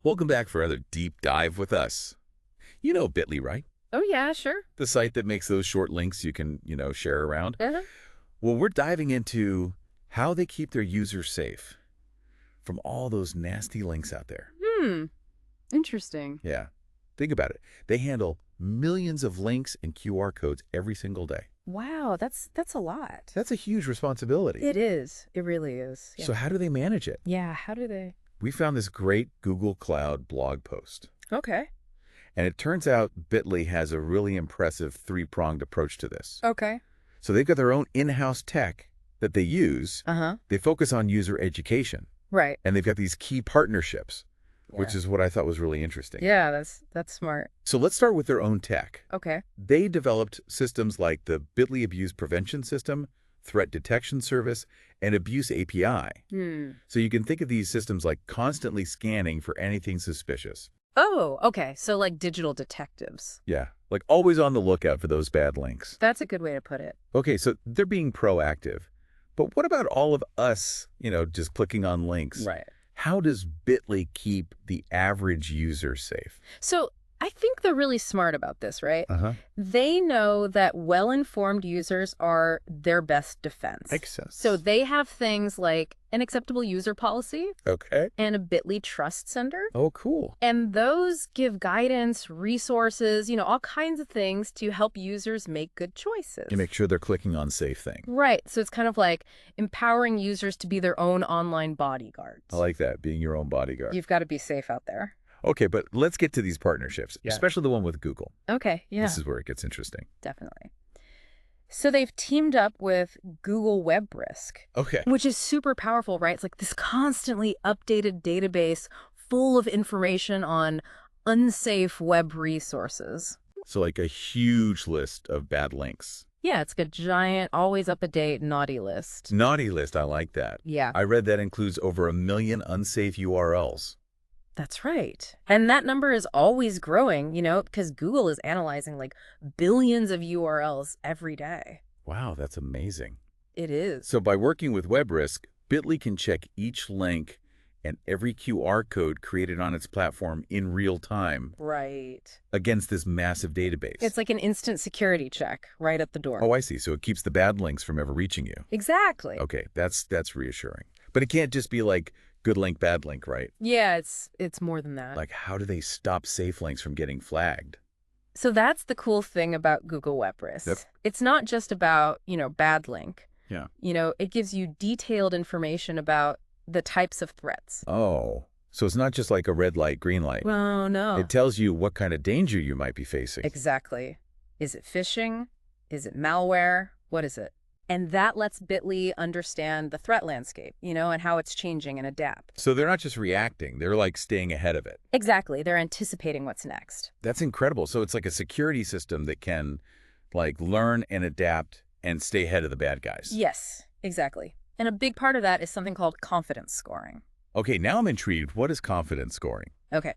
Welcome back for another deep dive with us. You know Bitly, right? Oh, yeah, sure. The site that makes those short links you can, share around. Uh-huh. Well, we're diving into how they keep their users safe from all those nasty links out there. Hmm. Interesting. Yeah. Think about it. They handle millions of links and QR codes every single day. Wow, that's a lot. That's a huge responsibility. It is. It really is. Yeah. So how do they manage it? Yeah, how do they? We found this great Google Cloud blog post. Okay. And it turns out Bitly has a really impressive three-pronged approach to this. Okay. So they've got their own in-house tech that they use. Uh-huh. They focus on user education. Right. And they've got these key partnerships, which Yeah. is what I thought was really interesting. Yeah, that's smart. So let's start with their own tech. Okay. They developed systems like the Bitly Abuse Prevention System, Threat Detection Service, and Abuse API. So you can think of these systems like constantly scanning for anything suspicious. Oh, okay. So like digital detectives. Yeah, like always on the lookout for those bad links. That's a good way to put it. Okay, so they're being proactive. But what about all of us, just clicking on links? Right. How does Bitly keep the average user safe? So I think they're really smart about this, right? Uh-huh. They know that well-informed users are their best defense. Makes sense. So they have things like an acceptable user policy Okay. and a Bitly Trust Center. Oh, cool. And those give guidance, resources, all kinds of things to help users make good choices. You make sure they're clicking on safe thing. Right. So it's kind of like empowering users to be their own online bodyguards. I like that, being your own bodyguard. You've got to be safe out there. Okay, but let's get to these partnerships, especially the one with Google. Okay. Yeah, This is where it gets interesting. definitely. So they've teamed up with Google Web Risk, Okay. which is super powerful, right? It's like this constantly updated database full of information on unsafe web resources. So like a huge list of bad links. Yeah, it's like a giant, always up-to-date naughty list. Naughty list, I like that. Yeah, I read that includes over 1 million unsafe URLs. that's right. And that number is always growing, because Google is analyzing like billions of URLs every day. Wow, that's amazing. It is. So by working with WebRisk, Bitly can check each link and every QR code created on its platform in real time Right. against this massive database. It's like an instant security check right at the door. Oh, I see. So it keeps the bad links from ever reaching you. Exactly. Okay, that's reassuring. But it can't just be like good link, bad link, right? Yeah, it's more than that. Like, how do they stop safe links from getting flagged? So that's the cool thing about Google Web Risk. Yep. It's not just about, bad link. Yeah. It gives you detailed information about the types of threats. Oh, so it's not just like a red light, green light. Well, no. It tells you what kind of danger you might be facing. Exactly. Is it phishing? Is it malware? What is it? And that lets Bitly understand the threat landscape, and how it's changing and adapt. So they're not just reacting, they're like staying ahead of it. Exactly. They're anticipating what's next. That's incredible. So it's like a security system that can like learn and adapt and stay ahead of the bad guys. Yes, exactly. And a big part of that is something called confidence scoring. Okay, now I'm intrigued. What is confidence scoring? Okay.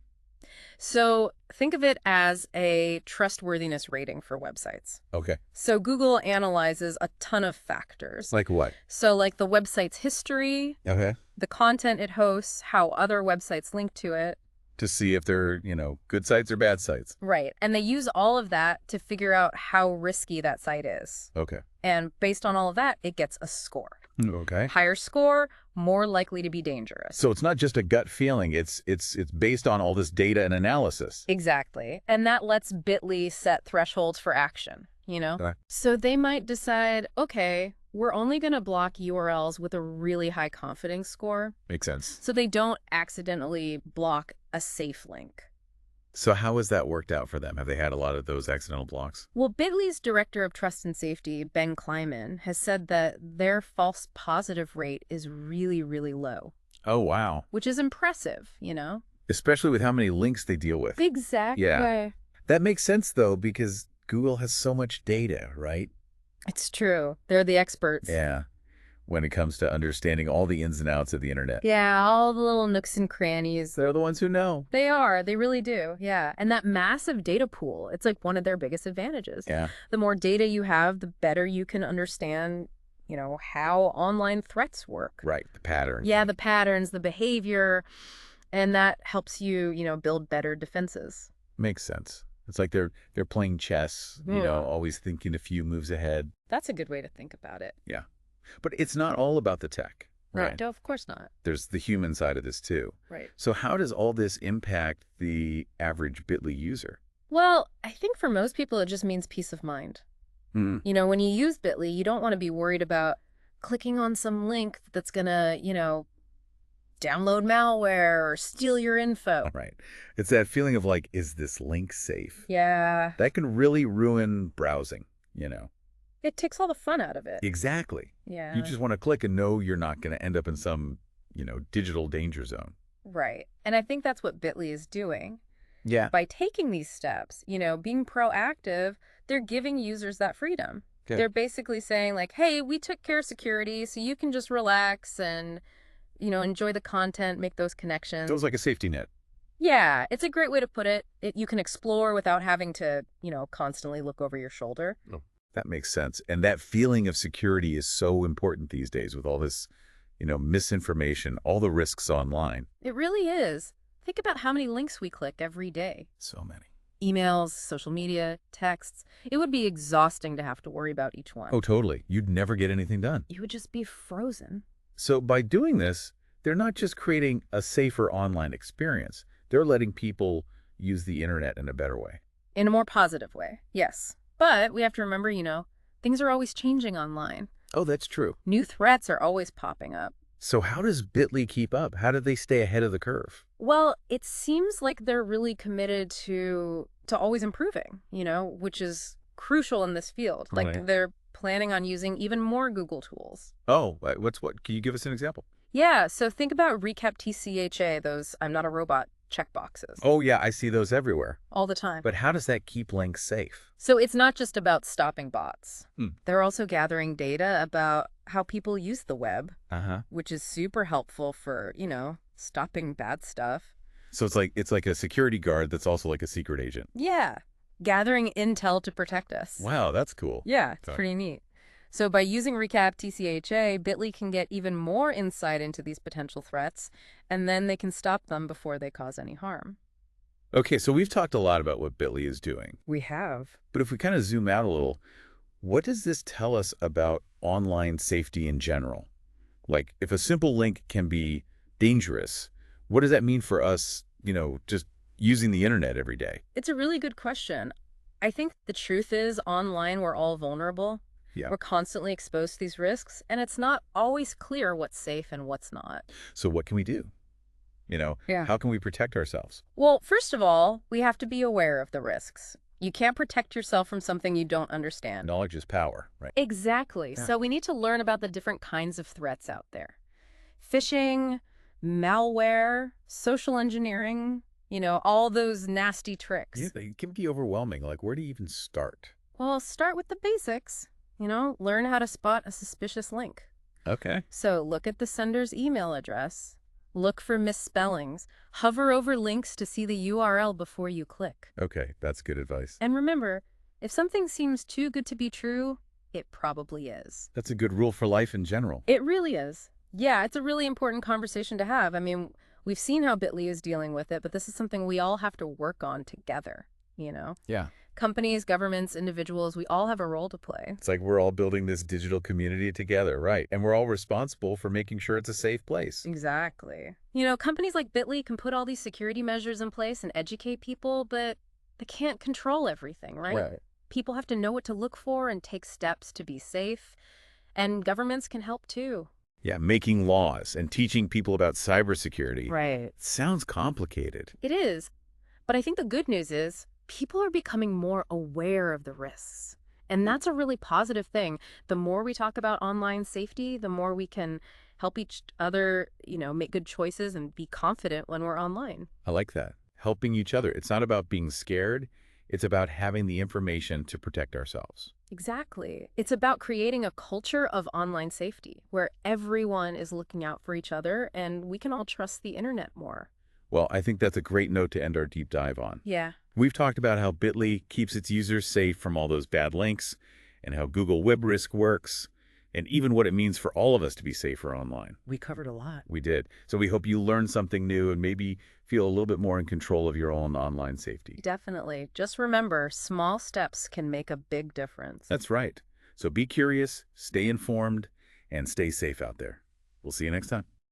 So think of it as a trustworthiness rating for websites. Okay. So Google analyzes a ton of factors. Like what? So like the website's history, Okay. the content it hosts, how other websites link to it. To see if they're, good sites or bad sites. Right. And they use all of that to figure out how risky that site is. Okay. And based on all of that, it gets a score. Okay. Higher score, more likely to be dangerous. So it's not just a gut feeling. It's based on all this data and analysis. Exactly. And that lets Bitly set thresholds for action, Okay. So they might decide, okay, we're only going to block URLs with a really high confidence score. Makes sense. So they don't accidentally block a safe link. So how has that worked out for them? Have they had a lot of those accidental blocks? Well, Bitly's director of trust and safety, Ben Kleiman, has said that their false positive rate is really, really low. Oh, wow. Which is impressive, Especially with how many links they deal with. Exactly. Yeah. That makes sense, though, because Google has so much data, right? It's true. They're the experts. Yeah. When it comes to understanding all the ins and outs of the internet. Yeah, all the little nooks and crannies. They're the ones who know. They are. They really do. Yeah. And that massive data pool, it's like one of their biggest advantages. Yeah. The more data you have, the better you can understand, how online threats work. Right. The patterns. Yeah, the patterns, the behavior. And that helps you, build better defenses. Makes sense. It's like they're playing chess, Yeah. always thinking a few moves ahead. That's a good way to think about it. Yeah. But it's not all about the tech, right? No, of course not. There's the human side of this too. Right. So how does all this impact the average Bitly user? Well, I think for most people, it just means peace of mind. Hmm. When you use Bitly, you don't want to be worried about clicking on some link that's going to, download malware or steal your info. Right. It's that feeling of like, is this link safe? Yeah. That can really ruin browsing. It takes all the fun out of it. Exactly. Yeah. You just want to click and know you're not going to end up in some, digital danger zone. Right. And I think that's what Bitly is doing. Yeah. By taking these steps, being proactive, they're giving users that freedom. Good. They're basically saying like, hey, we took care of security, so you can just relax and, enjoy the content, make those connections. So it's like a safety net. Yeah, it's a great way to put it. You can explore without having to, constantly look over your shoulder. Oh, that makes sense. And that feeling of security is so important these days with all this, misinformation, all the risks online. It really is. Think about how many links we click every day. So many. Emails, social media, texts. It would be exhausting to have to worry about each one. Oh, totally. You'd never get anything done. You would just be frozen. So by doing this, they're not just creating a safer online experience. They're letting people use the internet in a better way. In a more positive way, yes. But we have to remember, things are always changing online. Oh, that's true. New threats are always popping up. So how does Bitly keep up? How do they stay ahead of the curve? Well, it seems like they're really committed to always improving, which is crucial in this field. Like Right. they're planning on using even more Google tools. Oh, what? Can you give us an example? Yeah, so think about Recap TCHA, those I'm not a robot checkboxes, Oh, yeah, I see those everywhere. all the time. But how does that keep links safe? So it's not just about stopping bots. Hmm. They're also gathering data about how people use the web, Uh-huh. which is super helpful for, stopping bad stuff. So it's like a security guard that's also like a secret agent. Yeah, gathering intel to protect us. Wow, that's cool. Yeah, it's Okay. pretty neat. So by using Recap TCHA, Bitly can get even more insight into these potential threats, and then they can stop them before they cause any harm. Okay, so we've talked a lot about what Bitly is doing. We have. But if we kind of zoom out a little, what does this tell us about online safety in general? Like, if a simple link can be dangerous, what does that mean for us, just using the internet every day? It's a really good question. I think the truth is online we're all vulnerable. Yeah. We're constantly exposed to these risks, and it's not always clear what's safe and what's not. So what can we do? Yeah. How can we protect ourselves? Well, first of all, we have to be aware of the risks. You can't protect yourself from something you don't understand. Knowledge is power, right? Exactly. Yeah. So we need to learn about the different kinds of threats out there. Phishing, malware, social engineering, all those nasty tricks. Yeah, they can be overwhelming. Like, where do you even start? Well, start with the basics. Learn how to spot a suspicious link. Okay. So look at the sender's email address. Look for misspellings. Hover over links to see the URL before you click. Okay, that's good advice. And remember, if something seems too good to be true, it probably is. That's a good rule for life in general. It really is. Yeah, it's a really important conversation to have. I mean, we've seen how Bitly is dealing with it, but this is something we all have to work on together, Yeah. Companies, governments, individuals, we all have a role to play. It's like we're all building this digital community together, right? And we're all responsible for making sure it's a safe place. Exactly. Companies like Bitly can put all these security measures in place and educate people, but they can't control everything, right? People have to know what to look for and take steps to be safe. And governments can help too. Yeah, making laws and teaching people about cybersecurity. Right. Sounds complicated. It is. But I think the good news is people are becoming more aware of the risks. And that's a really positive thing. The more we talk about online safety, the more we can help each other, make good choices and be confident when we're online. I like that. Helping each other. It's not about being scared. It's about having the information to protect ourselves. Exactly. It's about creating a culture of online safety where everyone is looking out for each other and we can all trust the internet more. Well, I think that's a great note to end our deep dive on. Yeah. We've talked about how Bitly keeps its users safe from all those bad links and how Google Web Risk works and even what it means for all of us to be safer online. We covered a lot. We did. So we hope you learned something new and maybe feel a little bit more in control of your own online safety. Definitely. Just remember, small steps can make a big difference. That's right. So be curious, stay informed, and stay safe out there. We'll see you next time.